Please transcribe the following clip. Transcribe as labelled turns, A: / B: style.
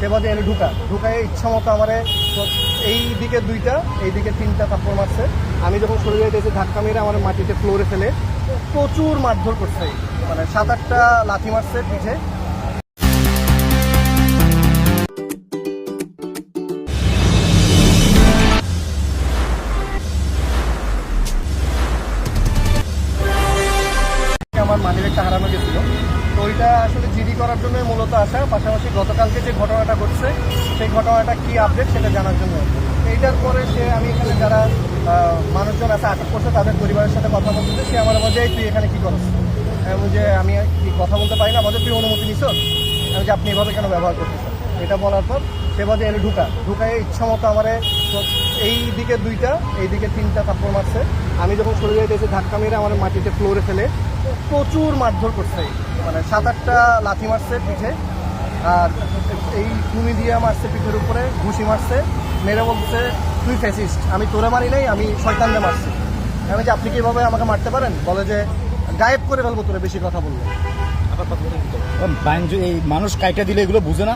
A: সেবাদে এনে ঢুকায় ইচ্ছা মতো আমার এই দিকে দুইটা এই দিকে তিনটা থাপ্পড় মারছে। আমি যখন সরে যাইতেছি ধাক্কা মেরে আমার মাটিতে ফ্লোরে ফেলে প্রচুর মারধর করছে, মানে 7-8টা লাথি মারছে পিঠে। আমার মানিব্যাগটা হারানো গেছিল, তো ওইটা আসলে জিডি করার জন্য মূলত আসা, পাশাপাশি গতকালকে যে ঘটনাটা ঘটছে সেই ঘটনাটা কি আপডেট সেটা জানার জন্য। এইটার পরে আমি এখানে যারা মানুষজন আছে আটক করছে তাদের পরিবারের সাথে কথা বলতে, সে আমার মধ্যে তুই এখানে কি করছ, যে আমি কি কথা বলতে পারি না, আমাদের তুই অনুমতি নিছ, আমি যে আপনি এভাবে কেন ব্যবহার করতেছেন। এটা বলার পর সে বাদে এনে ঢুকায় ইচ্ছা মতো আমার এই দিকে দুইটা এই দিকে তিনটা থাপ্পড় মারছে। আমি যখন সরে যাইতেছি ধাক্কা মেরে আমার মাটিতে ফ্লোরে ফেলে প্রচুর মারধর করছে, মানে 7-8টা লাথি মারছে পিঠে, আর এই ভূমি দিয়ে মারছে পিঠের উপরে, ঘুষি মারছে, মেরে বলছে তুই ফ্যাসিস্ট, আমি তোরে মারি নাই, আমি শয়তানরে মারছি। আমি যে আপনি কিভাবে আমাকে মারতে পারেন, বলে যে গায়েব করে ফেলবো তোরে বেশি কথা বললে।
B: এই মানুষ কাইটা দিলে এগুলো বুঝে না।